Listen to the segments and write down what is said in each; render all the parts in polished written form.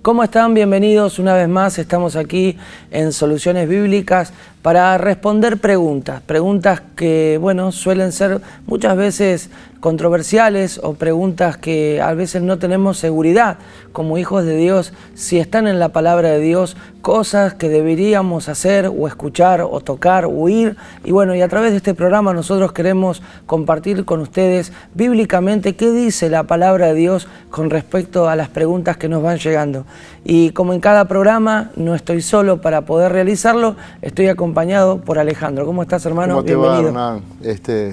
¿Cómo están? Bienvenidos una vez más. Estamos aquí en Soluciones Bíblicas para responder preguntas que, bueno, suelen ser muchas veces controversiales o preguntas que a veces no tenemos seguridad como hijos de Dios si están en la palabra de Dios, cosas que deberíamos hacer o escuchar o tocar o oír. Y bueno, y a través de este programa nosotros queremos compartir con ustedes bíblicamente qué dice la palabra de Dios con respecto a las preguntas que nos van llegando. Y como en cada programa no estoy solo para poder realizarlo, estoy acompañado por Alejandro. ¿Cómo estás, hermano? ¿Cómo te va, Hernán?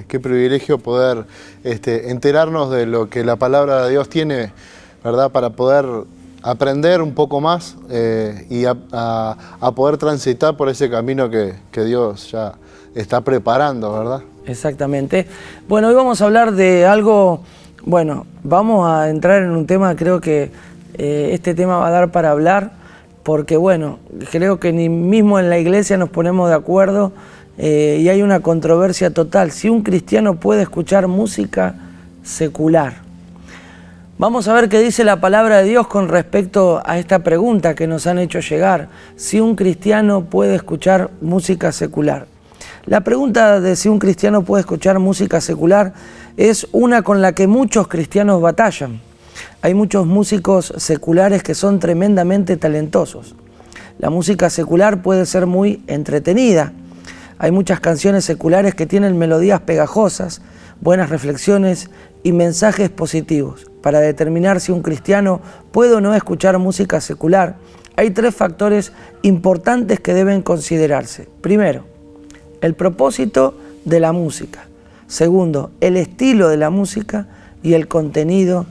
Qué privilegio poder enterarnos de lo que la palabra de Dios tiene, ¿verdad? Para poder aprender un poco más y a poder transitar por ese camino que Dios ya está preparando, ¿verdad? Exactamente. Bueno, hoy vamos a hablar de algo, bueno, vamos a entrar en un tema, creo que este tema va a dar para hablar, porque bueno, creo que ni mismo en la iglesia nos ponemos de acuerdo y hay una controversia total. Si un cristiano puede escuchar música secular. Vamos a ver qué dice la palabra de Dios con respecto a esta pregunta que nos han hecho llegar. Si un cristiano puede escuchar música secular. La pregunta de si un cristiano puede escuchar música secular es una con la que muchos cristianos batallan. Hay muchos músicos seculares que son tremendamente talentosos. La música secular puede ser muy entretenida. Hay muchas canciones seculares que tienen melodías pegajosas, buenas reflexiones y mensajes positivos. Para determinar si un cristiano puede o no escuchar música secular, hay tres factores importantes que deben considerarse. Primero, el propósito de la música. Segundo, el estilo de la música y el contenido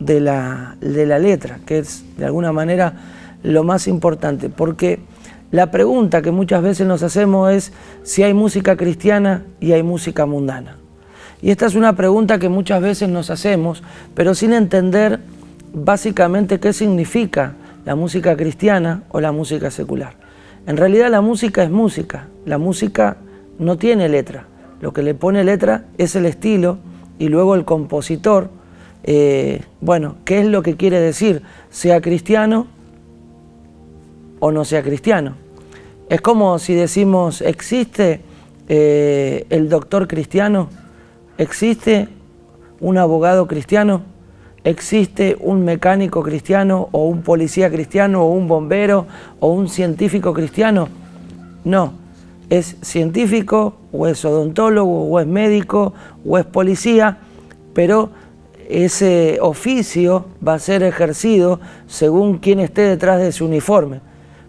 de la letra, que es de alguna manera lo más importante, porque la pregunta que muchas veces nos hacemos es si hay música cristiana y hay música mundana. Y esta es una pregunta que muchas veces nos hacemos, pero sin entender básicamente qué significa la música cristiana o la música secular. En realidad la música es música, la música no tiene letra, lo que le pone letra es el estilo y luego el compositor. Bueno, ¿qué es lo que quiere decir? Sea cristiano o no sea cristiano. Es como si decimos, ¿existe el doctor cristiano? ¿Existe un abogado cristiano? ¿Existe un mecánico cristiano o un policía cristiano o un bombero o un científico cristiano? No, es científico o es odontólogo o es médico o es policía, pero ese oficio va a ser ejercido según quien esté detrás de su uniforme.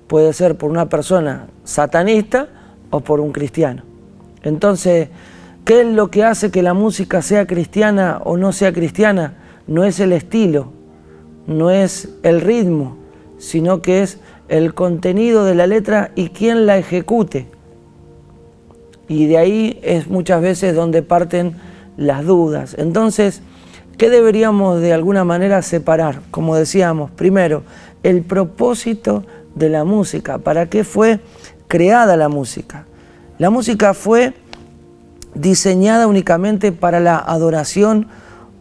Puede ser por una persona satanista o por un cristiano. Entonces, ¿qué es lo que hace que la música sea cristiana o no sea cristiana? No es el estilo, no es el ritmo, sino que es el contenido de la letra y quién la ejecute. Y de ahí es muchas veces donde parten las dudas. Entonces, ¿qué deberíamos de alguna manera separar? Como decíamos, primero, el propósito de la música. ¿Para qué fue creada la música? La música fue diseñada únicamente para la adoración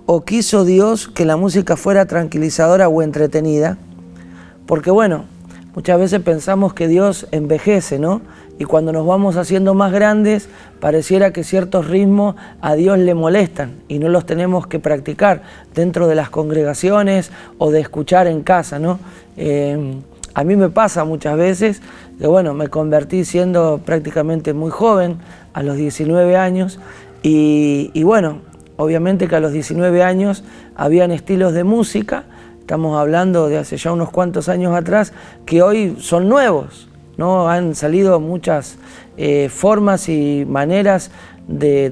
o quiso Dios que la música fuera tranquilizadora o entretenida. Porque bueno, muchas veces pensamos que Dios envejece, ¿no? Y cuando nos vamos haciendo más grandes, pareciera que ciertos ritmos a Dios le molestan y no los tenemos que practicar dentro de las congregaciones o de escuchar en casa, ¿no? A mí me pasa muchas veces que, bueno, me convertí siendo prácticamente muy joven, a los 19 años, y bueno, obviamente que a los 19 años habían estilos de música, estamos hablando de hace ya unos cuantos años atrás, que hoy son nuevos, ¿no? Han salido muchas formas y maneras de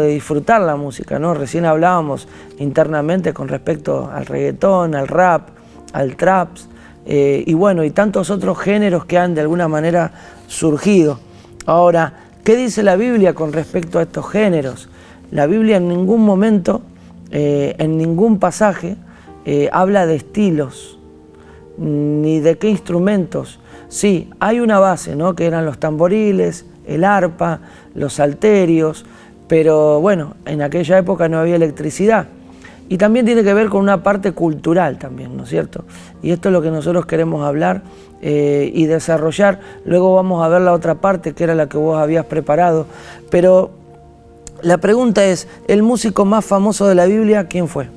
disfrutar la música, ¿no? Recién hablábamos internamente con respecto al reggaetón, al rap, al traps, y bueno, y tantos otros géneros que han de alguna manera surgido. Ahora, ¿qué dice la Biblia con respecto a estos géneros? La Biblia en ningún momento, en ningún pasaje, habla de estilos, ni de qué instrumentos. Sí, hay una base, ¿no? Que eran los tamboriles, el arpa, los salterios, pero bueno, en aquella época no había electricidad. Y también tiene que ver con una parte cultural también, ¿no es cierto? Y esto es lo que nosotros queremos hablar y desarrollar. Luego vamos a ver la otra parte, que era la que vos habías preparado. Pero la pregunta es, ¿el músico más famoso de la Biblia quién fue?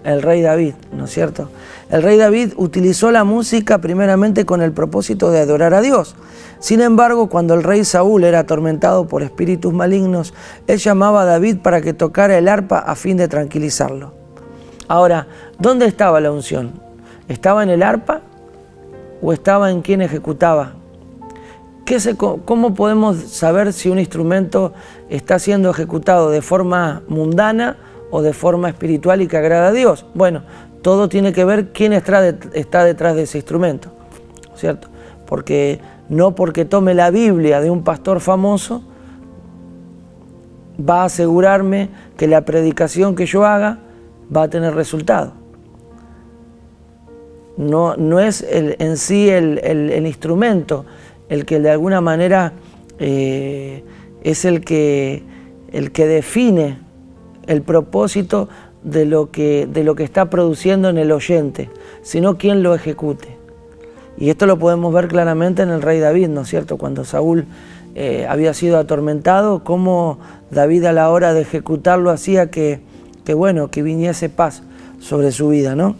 El rey David, ¿no es cierto? El rey David utilizó la música primeramente con el propósito de adorar a Dios. Sin embargo, cuando el rey Saúl era atormentado por espíritus malignos, él llamaba a David para que tocara el arpa a fin de tranquilizarlo. Ahora, ¿dónde estaba la unción? ¿Estaba en el arpa o estaba en quien ejecutaba? ¿Cómo podemos saber si un instrumento está siendo ejecutado de forma mundana o de forma espiritual y que agrada a Dios? Bueno, todo tiene que ver quién está detrás de ese instrumento, ¿cierto? Porque no porque tome la Biblia de un pastor famoso va a asegurarme que la predicación que yo haga va a tener resultado. No es en sí el instrumento el que de alguna manera es el que define el propósito de lo que está produciendo en el oyente, sino quien lo ejecute. Y esto lo podemos ver claramente en el rey David, ¿no es cierto? Cuando Saúl había sido atormentado, cómo David a la hora de ejecutarlo hacía que viniese paz sobre su vida, ¿no?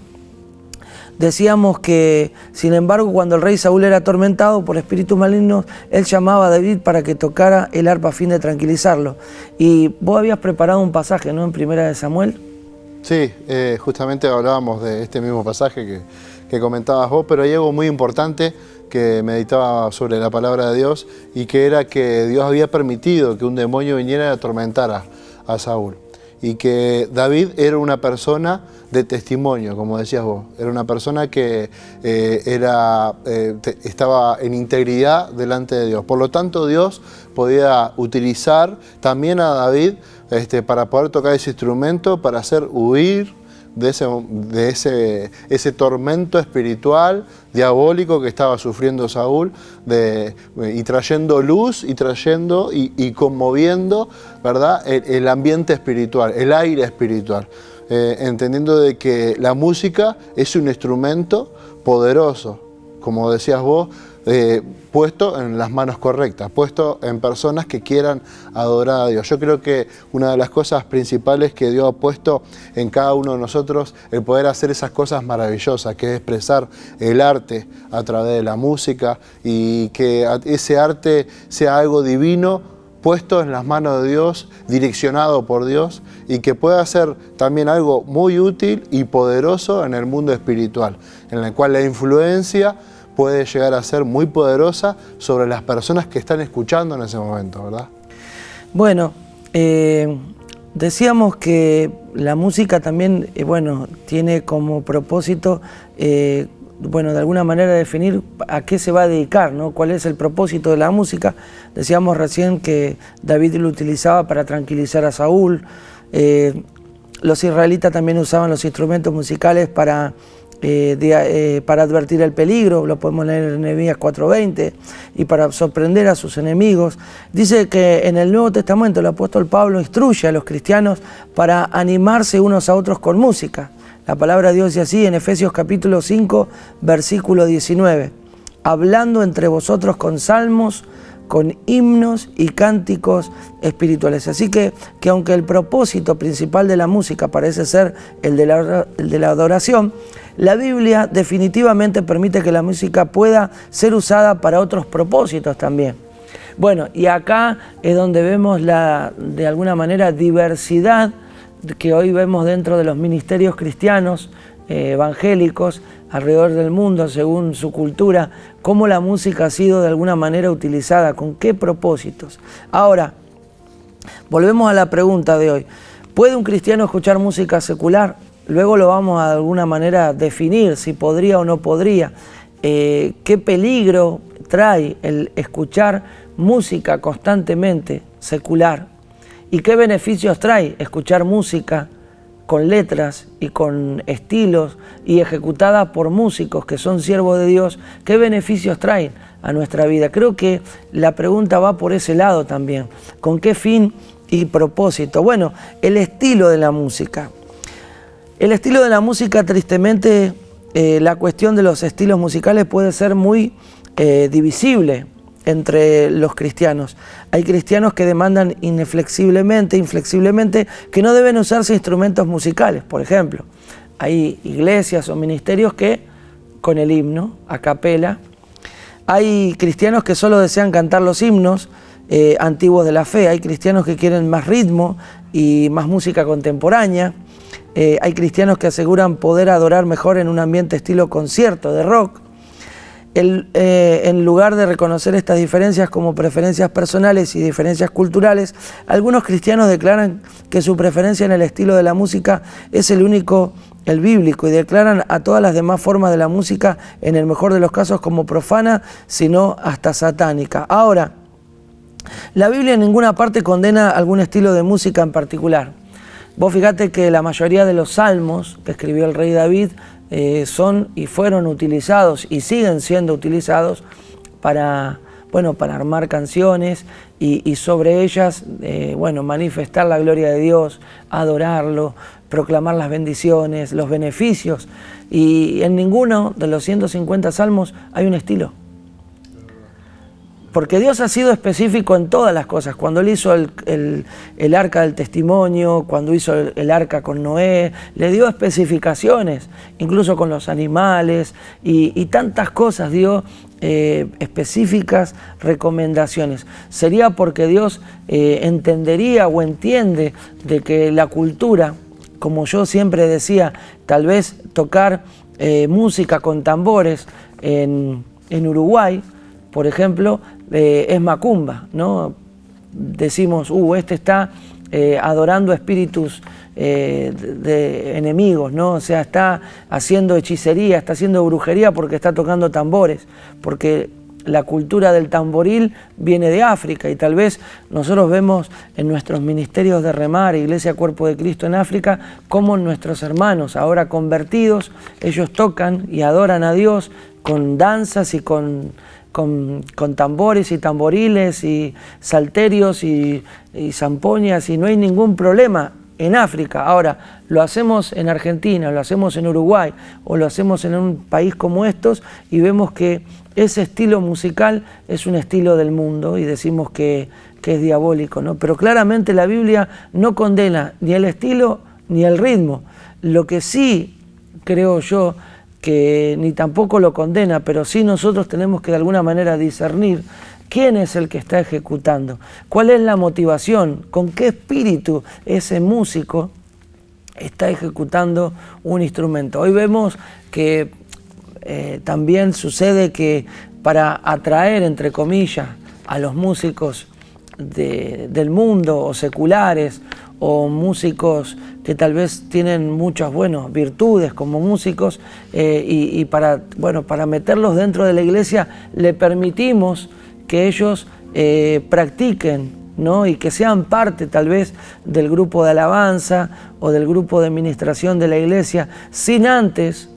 Decíamos que, sin embargo, cuando el rey Saúl era atormentado por espíritus malignos, él llamaba a David para que tocara el arpa a fin de tranquilizarlo. Y vos habías preparado un pasaje, ¿no?, en Primera de Samuel. Sí, justamente hablábamos de este mismo pasaje que comentabas vos, pero hay algo muy importante que meditaba sobre la palabra de Dios y que era que Dios había permitido que un demonio viniera y atormentara a Saúl. Y que David era una persona de testimonio, como decías vos. Era una persona que estaba en integridad delante de Dios. Por lo tanto, Dios podía utilizar también a David para poder tocar ese instrumento, para hacer huir de ese tormento espiritual, diabólico que estaba sufriendo Saúl, y trayendo luz y conmoviendo, ¿verdad?, el ambiente espiritual, el aire espiritual, entendiendo de que la música es un instrumento poderoso, como decías vos, puesto en las manos correctas, puesto en personas que quieran adorar a Dios. Yo creo que una de las cosas principales que Dios ha puesto en cada uno de nosotros, el poder hacer esas cosas maravillosas, que es expresar el arte a través de la música y que ese arte sea algo divino, puesto en las manos de Dios, direccionado por Dios, y que pueda ser también algo muy útil y poderoso en el mundo espiritual, en el cual la influencia puede llegar a ser muy poderosa sobre las personas que están escuchando en ese momento, ¿verdad? Bueno, decíamos que la música también, tiene como propósito, de alguna manera definir a qué se va a dedicar, ¿no? Cuál es el propósito de la música. Decíamos recién que David lo utilizaba para tranquilizar a Saúl. Los israelitas también usaban los instrumentos musicales para advertir el peligro, lo podemos leer en Nehemías 4:20, y para sorprender a sus enemigos. Dice que en el Nuevo Testamento el apóstol Pablo instruye a los cristianos para animarse unos a otros con música. La palabra de Dios dice así en Efesios capítulo 5, versículo 19, hablando entre vosotros con salmos, con himnos y cánticos espirituales. Así que aunque el propósito principal de la música parece ser el de la adoración, la Biblia definitivamente permite que la música pueda ser usada para otros propósitos también. Bueno, y acá es donde vemos de alguna manera, diversidad que hoy vemos dentro de los ministerios cristianos, evangélicos, alrededor del mundo, según su cultura, cómo la música ha sido de alguna manera utilizada, con qué propósitos. Ahora, volvemos a la pregunta de hoy. ¿Puede un cristiano escuchar música secular? Luego lo vamos a de alguna manera definir, si podría o no podría. ¿Qué peligro trae el escuchar música constantemente secular? ¿Y qué beneficios trae escuchar música con letras y con estilos y ejecutada por músicos que son siervos de Dios? ¿Qué beneficios traen a nuestra vida? Creo que la pregunta va por ese lado también. ¿Con qué fin y propósito? Bueno, el estilo de la música. El estilo de la música, tristemente, la cuestión de los estilos musicales puede ser muy divisible entre los cristianos. Hay cristianos que demandan inflexiblemente, que no deben usarse instrumentos musicales. Por ejemplo, hay iglesias o ministerios que con el himno, a capela. Hay cristianos que solo desean cantar los himnos antiguos de la fe. Hay cristianos que quieren más ritmo y más música contemporánea. Hay cristianos que aseguran poder adorar mejor en un ambiente estilo concierto de rock. En lugar de reconocer estas diferencias como preferencias personales y diferencias culturales, algunos cristianos declaran que su preferencia en el estilo de la música es el único, el bíblico, y declaran a todas las demás formas de la música, en el mejor de los casos, como profana, sino hasta satánica. Ahora, la Biblia en ninguna parte condena algún estilo de música en particular. Vos fíjate que la mayoría de los salmos que escribió el rey David son y fueron utilizados y siguen siendo utilizados para, bueno, para armar canciones y sobre ellas bueno, manifestar la gloria de Dios, adorarlo, proclamar las bendiciones, los beneficios. Y en ninguno de los 150 salmos hay un estilo. Porque Dios ha sido específico en todas las cosas. Cuando Él hizo el arca del testimonio, cuando hizo el arca con Noé, le dio especificaciones, incluso con los animales, y tantas cosas dio específicas recomendaciones. Sería porque Dios entendería o entiende de que la cultura, como yo siempre decía, tal vez tocar música con tambores en Uruguay, por ejemplo, es macumba, ¿no? Decimos, este está adorando espíritus de enemigos, ¿no? O sea, está haciendo hechicería, está haciendo brujería porque está tocando tambores, porque la cultura del tamboril viene de África, y tal vez nosotros vemos en nuestros ministerios de Remar, Iglesia Cuerpo de Cristo en África, cómo nuestros hermanos ahora convertidos, ellos tocan y adoran a Dios con danzas y con tambores y tamboriles y salterios y zampoñas, y no hay ningún problema en África. Ahora, lo hacemos en Argentina, lo hacemos en Uruguay o lo hacemos en un país como estos, y vemos que ese estilo musical es un estilo del mundo y decimos que es diabólico, ¿no? Pero claramente la Biblia no condena ni el estilo ni el ritmo. Lo que sí creo yo, que ni tampoco lo condena, pero sí nosotros tenemos que de alguna manera discernir quién es el que está ejecutando, cuál es la motivación, con qué espíritu ese músico está ejecutando un instrumento. Hoy vemos que también sucede que para atraer, entre comillas, a los músicos del mundo o seculares, o músicos que tal vez tienen muchas virtudes como músicos, y para meterlos dentro de la iglesia le permitimos que ellos practiquen, ¿no? Y que sean parte tal vez del grupo de alabanza o del grupo de administración de la iglesia, sin antes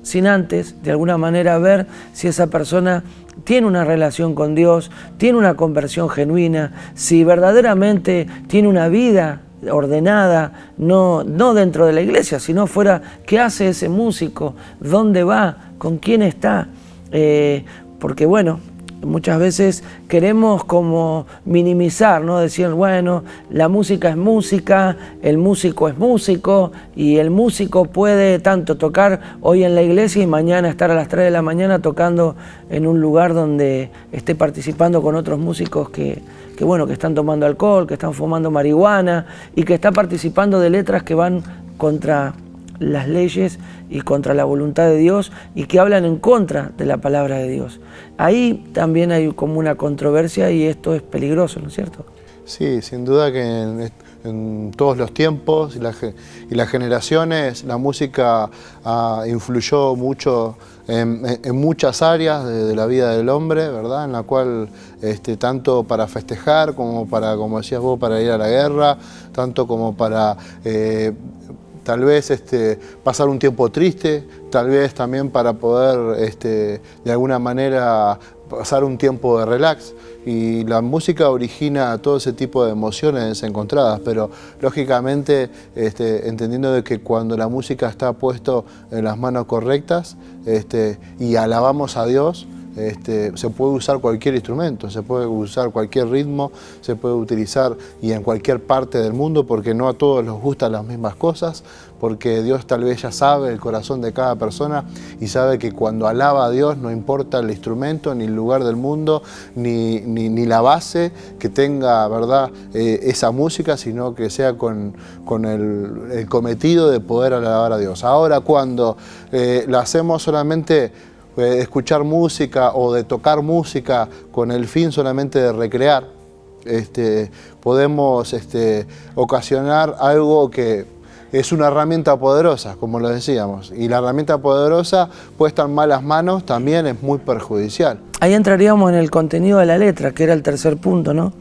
de alguna manera ver si esa persona tiene una relación con Dios, tiene una conversión genuina, si verdaderamente tiene una vida ordenada, no dentro de la iglesia, sino fuera. ¿Qué hace ese músico? ¿Dónde va? ¿Con quién está? Porque muchas veces queremos como minimizar, ¿no? Decir, la música es música, el músico es músico, y el músico puede tanto tocar hoy en la iglesia y mañana estar a las 3 de la mañana tocando en un lugar donde esté participando con otros músicos que están tomando alcohol, que están fumando marihuana y que está participando de letras que van contra las leyes y contra la voluntad de Dios y que hablan en contra de la palabra de Dios. Ahí también hay como una controversia y esto es peligroso, ¿no es cierto? Sí, sin duda que en todos los tiempos y las generaciones la música influyó mucho en muchas áreas de la vida del hombre, ¿verdad? En la cual tanto para festejar como para, como decías vos, para ir a la guerra, tanto como para tal vez pasar un tiempo triste, tal vez también para poder de alguna manera pasar un tiempo de relax. Y la música origina todo ese tipo de emociones encontradas, pero lógicamente entendiendo de que cuando la música está puesta en las manos correctas y alabamos a Dios, se puede usar cualquier instrumento, se puede usar cualquier ritmo, se puede utilizar y en cualquier parte del mundo, porque no a todos les gustan las mismas cosas, porque Dios tal vez ya sabe el corazón de cada persona y sabe que cuando alaba a Dios no importa el instrumento, ni el lugar del mundo, ni la base que tenga, ¿verdad?, esa música, sino que sea con el cometido de poder alabar a Dios. Ahora, cuando lo hacemos solamente escuchar música o de tocar música con el fin solamente de recrear, podemos ocasionar algo que es una herramienta poderosa, como lo decíamos, y la herramienta poderosa puesta en malas manos también es muy perjudicial. Ahí entraríamos en el contenido de la letra, que era el tercer punto, ¿no?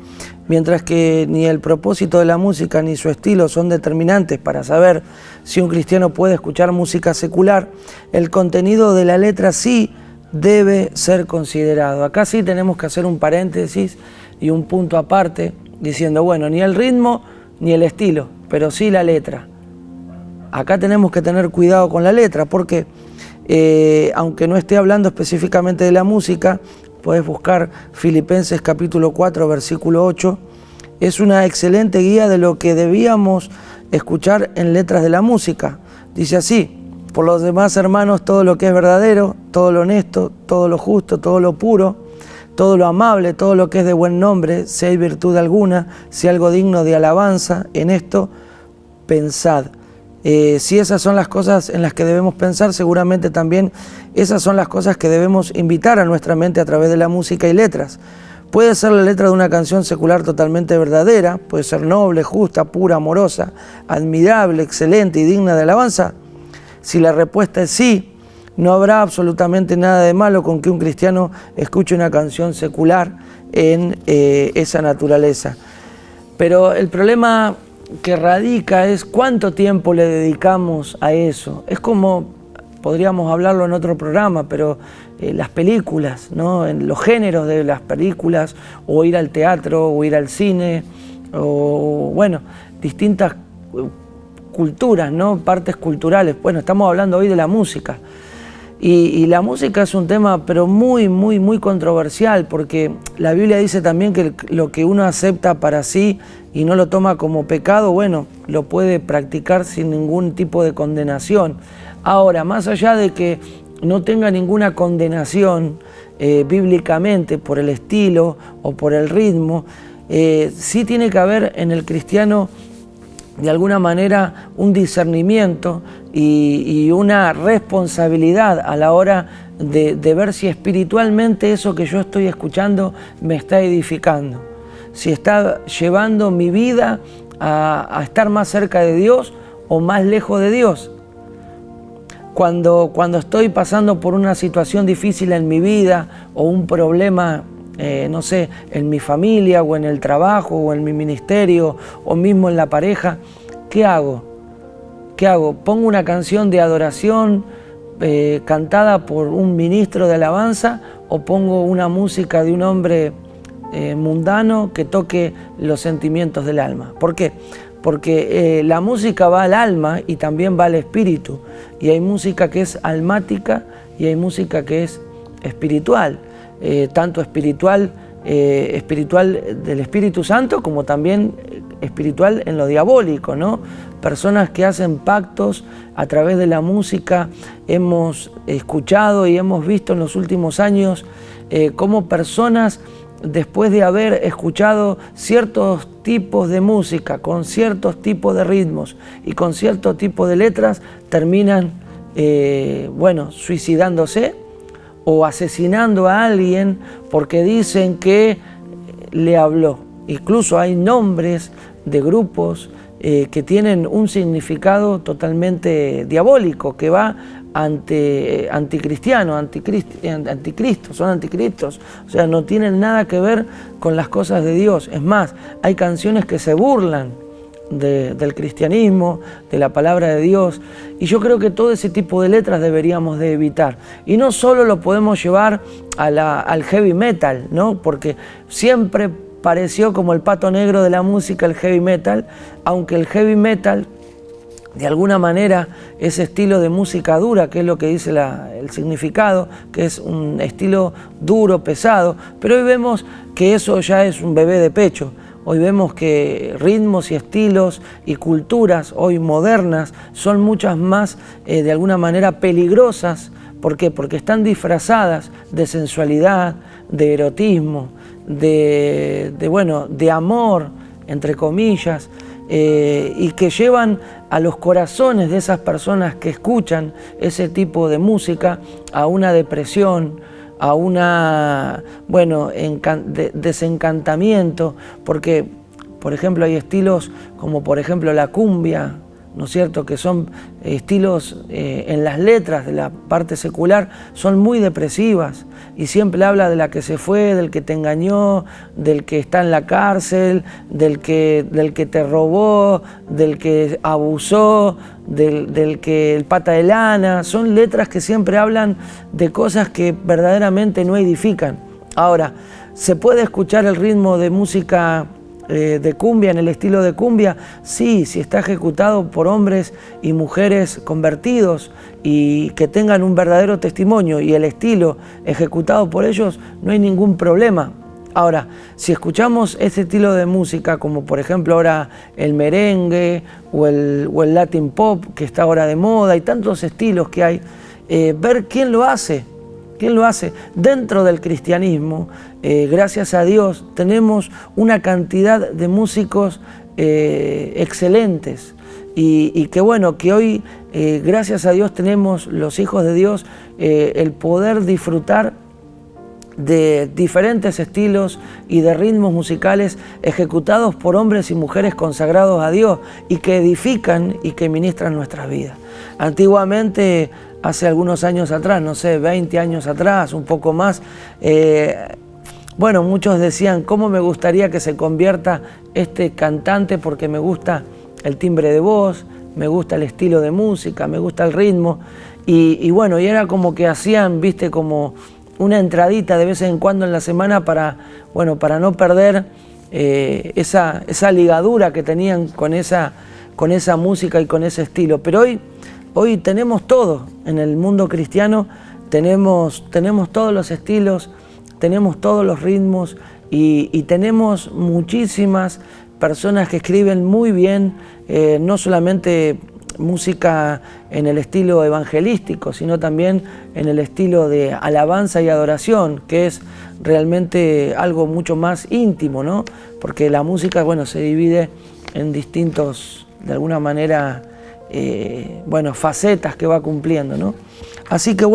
Mientras que ni el propósito de la música ni su estilo son determinantes para saber si un cristiano puede escuchar música secular, el contenido de la letra sí debe ser considerado. Acá sí tenemos que hacer un paréntesis y un punto aparte, diciendo, bueno, ni el ritmo ni el estilo, pero sí la letra. Acá tenemos que tener cuidado con la letra, porque aunque no esté hablando específicamente de la música, podés buscar Filipenses capítulo 4, versículo 8, es una excelente guía de lo que debíamos escuchar en letras de la música. Dice así: por los demás, hermanos, todo lo que es verdadero, todo lo honesto, todo lo justo, todo lo puro, todo lo amable, todo lo que es de buen nombre, si hay virtud alguna, si algo digno de alabanza, en esto pensad. Si esas son las cosas en las que debemos pensar, seguramente también esas son las cosas que debemos invitar a nuestra mente a través de la música y letras. Puede ser la letra de una canción secular totalmente verdadera, puede ser noble, justa, pura, amorosa, admirable, excelente y digna de alabanza. Si la respuesta es sí, no habrá absolutamente nada de malo con que un cristiano escuche una canción secular en esa naturaleza. Pero el problema que radica es cuánto tiempo le dedicamos a eso. Es como, podríamos hablarlo en otro programa, pero las películas, ¿no? En los géneros de las películas, o ir al teatro, o ir al cine, o bueno, distintas culturas, ¿no? Partes culturales. Bueno, estamos hablando hoy de la música. Y la música es un tema, pero muy controversial, porque la Biblia dice también que lo que uno acepta para sí y no lo toma como pecado, bueno, lo puede practicar sin ningún tipo de condenación. Ahora, más allá de que no tenga ninguna condenación bíblicamente por el estilo o por el ritmo, sí tiene que haber en el cristiano de alguna manera un discernimiento y una responsabilidad a la hora de ver si espiritualmente eso que yo estoy escuchando me está edificando, si está llevando mi vida a estar más cerca de Dios o más lejos de Dios. Cuando estoy pasando por una situación difícil en mi vida o un problema, no sé, en mi familia o en el trabajo o en mi ministerio o mismo en la pareja, ¿qué hago? ¿Qué hago? ¿Pongo una canción de adoración cantada por un ministro de alabanza o pongo una música de un hombre mundano que toque los sentimientos del alma? ¿Por qué? Porque la música va al alma y también va al espíritu, y hay música que es almática y hay música que es espiritual, tanto espiritual del Espíritu Santo como también espiritual en lo diabólico, ¿no? Personas que hacen pactos a través de la música. Hemos escuchado y hemos visto en los últimos años cómo personas, después de haber escuchado ciertos tipos de música, con ciertos tipos de ritmos y con ciertos tipos de letras, terminan, suicidándose o asesinando a alguien porque dicen que le habló. Incluso hay nombres de grupos que tienen un significado totalmente diabólico, que va anticristiano, anticristo, son anticristos, o sea, no tienen nada que ver con las cosas de Dios. Es más, hay canciones que se burlan del cristianismo, de la palabra de Dios, y yo creo que todo ese tipo de letras deberíamos de evitar. Y no solo lo podemos llevar al heavy metal, ¿no? Porque siempre pareció como el pato negro de la música el heavy metal, aunque el heavy metal de alguna manera ese estilo de música dura, que es lo que dice el significado, que es un estilo duro, pesado, pero hoy vemos que eso ya es un bebé de pecho. Hoy vemos que ritmos y estilos y culturas hoy modernas son muchas más de alguna manera peligrosas. ¿Por qué? Porque están disfrazadas de sensualidad, de erotismo, de amor, entre comillas, y que llevan a los corazones de esas personas que escuchan ese tipo de música a una depresión, a una, desencantamiento, porque, por ejemplo, hay estilos como, por ejemplo, la cumbia, ¿no es cierto?, que son estilos en las letras de la parte secular, son muy depresivas y siempre habla de la que se fue, del que te engañó, del que está en la cárcel, del que te robó, del que abusó, del que el pata de lana. Son letras que siempre hablan de cosas que verdaderamente no edifican. Ahora, ¿se puede escuchar el ritmo de música de cumbia, en el estilo de cumbia? Sí, si está ejecutado por hombres y mujeres convertidos y que tengan un verdadero testimonio y el estilo ejecutado por ellos, no hay ningún problema. Ahora, si escuchamos este estilo de música, como por ejemplo ahora el merengue o el Latin pop, que está ahora de moda, y tantos estilos que hay, ver quién lo hace. ¿Quién lo hace? Dentro del cristianismo, gracias a Dios, tenemos una cantidad de músicos excelentes y que bueno, que hoy, gracias a Dios, tenemos los hijos de Dios el poder disfrutar de diferentes estilos y de ritmos musicales ejecutados por hombres y mujeres consagrados a Dios y que edifican y que ministran nuestras vidas. Antiguamente, hace algunos años atrás, no sé, 20 años atrás, un poco más, muchos decían, ¿cómo me gustaría que se convierta este cantante? Porque me gusta el timbre de voz, me gusta el estilo de música, me gusta el ritmo, y era como que hacían, viste, como una entradita de vez en cuando en la semana para no perder esa ligadura que tenían con esa música y con ese estilo. Pero hoy tenemos todo en el mundo cristiano, tenemos todos los estilos, tenemos todos los ritmos y tenemos muchísimas personas que escriben muy bien, no solamente música en el estilo evangelístico, sino también en el estilo de alabanza y adoración, que es realmente algo mucho más íntimo, ¿no? Porque la música, se divide en distintos, de alguna manera, facetas que va cumpliendo, ¿no? Así que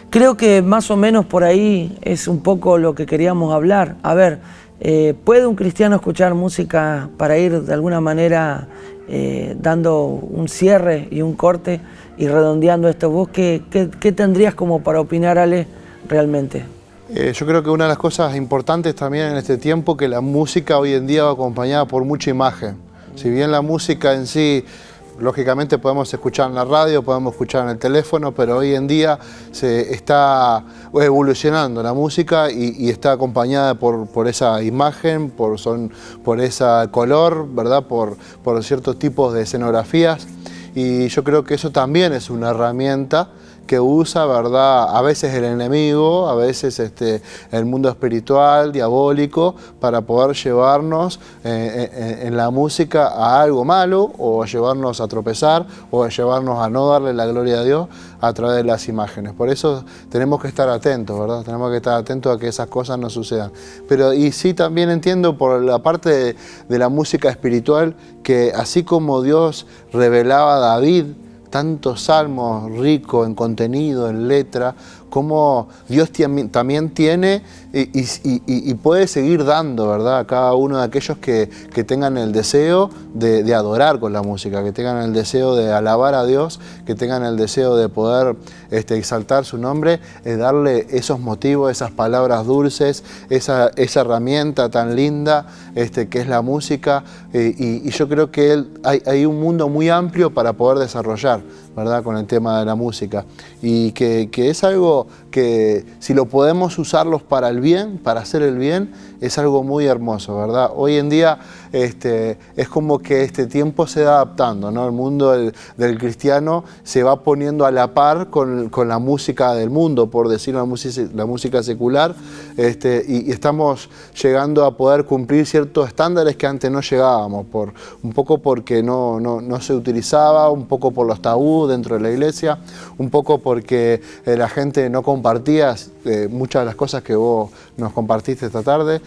creo que más o menos por ahí es un poco lo que queríamos hablar. A ver, ¿puede un cristiano escuchar música para ir de alguna manera dando un cierre y un corte y redondeando esto? ¿Vos qué tendrías como para opinar, Ale, realmente? Yo creo que una de las cosas importantes también en este tiempo, que la música hoy en día va acompañada por mucha imagen. Si bien la música en sí, lógicamente podemos escuchar en la radio, podemos escuchar en el teléfono, pero hoy en día se está evolucionando la música y está acompañada por esa imagen, por ese color, ¿verdad? Por ciertos tipos de escenografías, y yo creo que eso también es una herramienta que usa, ¿verdad?, a veces el enemigo, a veces el mundo espiritual, diabólico, para poder llevarnos en la música a algo malo, o a llevarnos a tropezar, o a llevarnos a no darle la gloria a Dios a través de las imágenes. Por eso tenemos que estar atentos, ¿verdad? Tenemos que estar atentos a que esas cosas no sucedan. Y sí, también entiendo por la parte de la música espiritual, que así como Dios revelaba a David tantos salmos ricos en contenido, en letra, como Dios también tiene y puede seguir dando, ¿verdad?, a cada uno de aquellos que tengan el deseo de adorar con la música, que tengan el deseo de alabar a Dios, que tengan el deseo de poder exaltar su nombre, darle esos motivos, esas palabras dulces, esa herramienta tan linda que es la música, y yo creo que hay un mundo muy amplio para poder desarrollar ¿verdad? Con el tema de la música. Y que es algo que si lo podemos usarlos para el bien, para hacer el bien, es algo muy hermoso, ¿verdad? Hoy en día es como que este tiempo se va adaptando, ¿no? El mundo del cristiano se va poniendo a la par con la música del mundo, por decir la música secular, y estamos llegando a poder cumplir ciertos estándares que antes no llegábamos, un poco porque no se utilizaba, un poco por los tabús dentro de la iglesia, un poco porque la gente no compartía muchas de las cosas que vos nos compartiste esta tarde,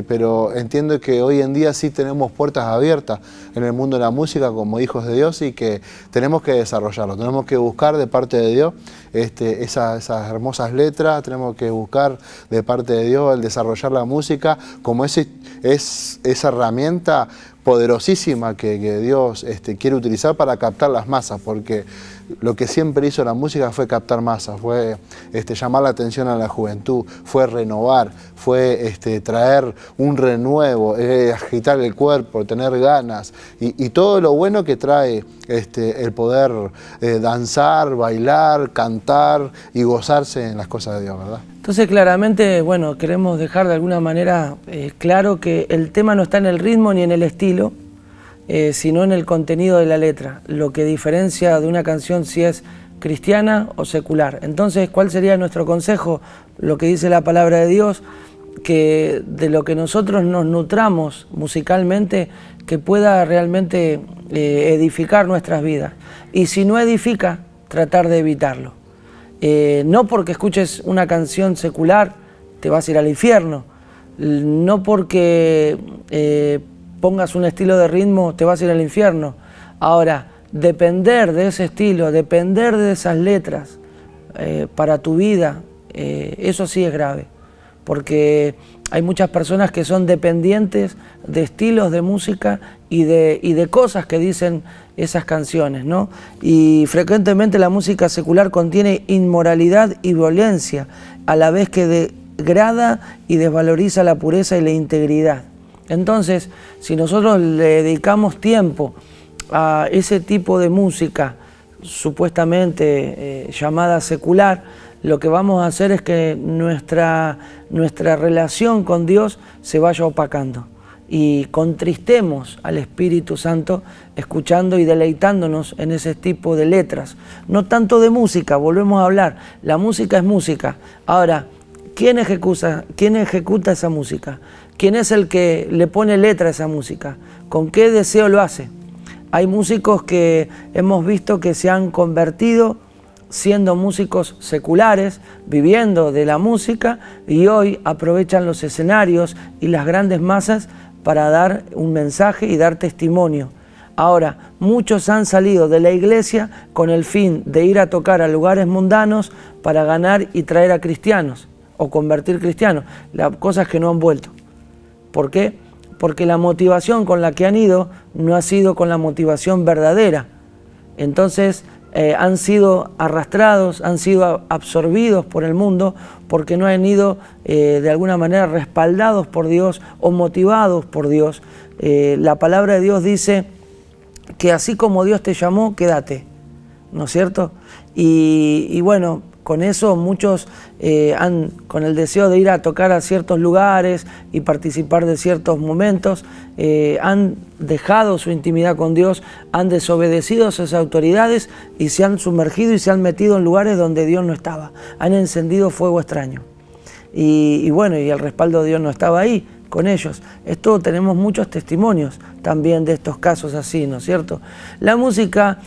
pero entiendo que hoy en día sí tenemos puertas abiertas en el mundo de la música como hijos de Dios y que tenemos que desarrollarlo, tenemos que buscar de parte de Dios esas hermosas letras, tenemos que buscar de parte de Dios el desarrollar la música como esa herramienta poderosísima que Dios quiere utilizar para captar las masas, porque lo que siempre hizo la música fue captar masas, fue llamar la atención a la juventud, fue renovar, fue traer un renuevo, agitar el cuerpo, tener ganas y todo lo bueno que trae el poder danzar, bailar, cantar y gozarse en las cosas de Dios, ¿verdad? Entonces claramente, bueno, queremos dejar de alguna manera claro que el tema no está en el ritmo ni en el estilo, sino en el contenido de la letra, lo que diferencia de una canción si es cristiana o secular. Entonces, ¿cuál sería nuestro consejo? Lo que dice la palabra de Dios, que de lo que nosotros nos nutramos musicalmente, que pueda realmente edificar nuestras vidas. Y si no edifica, tratar de evitarlo. No porque escuches una canción secular te vas a ir al infierno, no porque pongas un estilo de ritmo te vas a ir al infierno. Ahora, depender de ese estilo, depender de esas letras para tu vida, eso sí es grave, porque hay muchas personas que son dependientes de estilos de música y de cosas que dicen esas canciones, ¿no? Y frecuentemente la música secular contiene inmoralidad y violencia, a la vez que degrada y desvaloriza la pureza y la integridad. Entonces, si nosotros le dedicamos tiempo a ese tipo de música supuestamente llamada secular, lo que vamos a hacer es que nuestra relación con Dios se vaya opacando y contristemos al Espíritu Santo escuchando y deleitándonos en ese tipo de letras. No tanto de música, volvemos a hablar, la música es música. Ahora, ¿quién ejecuta esa música? ¿Quién es el que le pone letra a esa música? ¿Con qué deseo lo hace? Hay músicos que hemos visto que se han convertido siendo músicos seculares, viviendo de la música, y hoy aprovechan los escenarios y las grandes masas para dar un mensaje y dar testimonio. Ahora, muchos han salido de la iglesia con el fin de ir a tocar a lugares mundanos para ganar y traer a cristianos o convertir cristianos, cosas que no han vuelto. ¿Por qué? Porque la motivación con la que han ido no ha sido con la motivación verdadera. Entonces han sido arrastrados, han sido absorbidos por el mundo porque no han ido de alguna manera respaldados por Dios o motivados por Dios. La palabra de Dios dice que así como Dios te llamó, quédate, ¿no es cierto? Y bueno, con eso muchos con el deseo de ir a tocar a ciertos lugares y participar de ciertos momentos, han dejado su intimidad con Dios, han desobedecido a sus autoridades y se han sumergido y se han metido en lugares donde Dios no estaba. Han encendido fuego extraño. Y bueno, y el respaldo de Dios no estaba ahí con ellos. Esto tenemos muchos testimonios también de estos casos así, ¿no es cierto? La música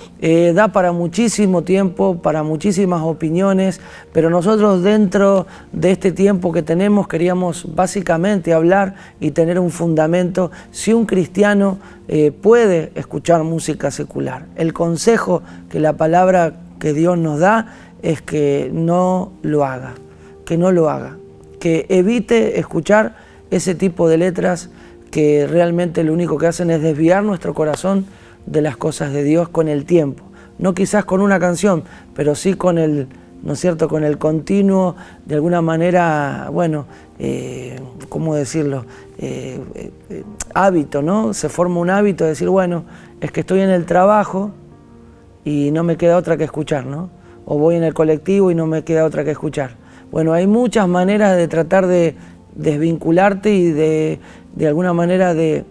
da para muchísimo tiempo, para muchísimas opiniones, pero nosotros dentro de este tiempo que tenemos queríamos básicamente hablar y tener un fundamento si un cristiano puede escuchar música secular. El consejo que la palabra que Dios nos da es que no lo haga, que evite escuchar ese tipo de letras que realmente lo único que hacen es desviar nuestro corazón de las cosas de Dios con el tiempo. No quizás con una canción, pero sí con el, ¿no es cierto?, con el continuo, de alguna manera, bueno, ¿cómo decirlo?, hábito, ¿no? Se forma un hábito de decir, bueno, es que estoy en el trabajo y no me queda otra que escuchar, ¿no? O voy en el colectivo y no me queda otra que escuchar. Bueno, hay muchas maneras de tratar de desvincularte y de alguna manera de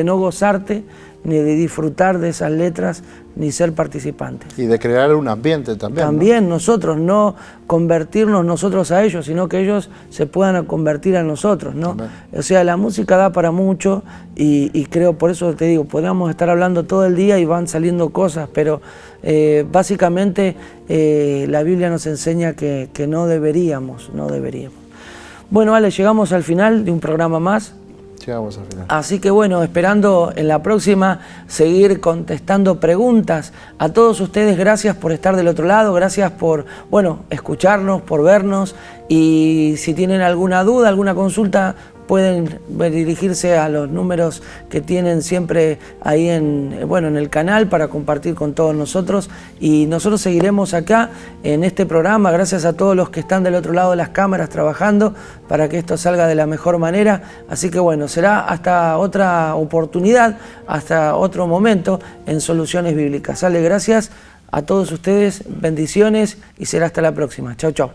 no gozarte, ni de disfrutar de esas letras, ni ser participantes. Y de crear un ambiente también. También, ¿no? Nosotros, no convertirnos nosotros a ellos, sino que ellos se puedan convertir a nosotros, ¿no? También. O sea, la música da para mucho y creo, por eso te digo, podríamos estar hablando todo el día y van saliendo cosas, pero básicamente la Biblia nos enseña que no deberíamos. Bueno, Ale, llegamos al final de un programa más. Llegamos al final. Así que bueno, esperando en la próxima seguir contestando preguntas. A todos ustedes, gracias por estar del otro lado, gracias por, bueno, escucharnos, por vernos, y si tienen alguna duda, alguna consulta, pueden dirigirse a los números que tienen siempre ahí en el canal para compartir con todos nosotros, y nosotros seguiremos acá en este programa. Gracias a todos los que están del otro lado de las cámaras trabajando para que esto salga de la mejor manera. Así que bueno, será hasta otra oportunidad, hasta otro momento en Soluciones Bíblicas. Ale, gracias a todos ustedes, bendiciones y será hasta la próxima. Chau, chau.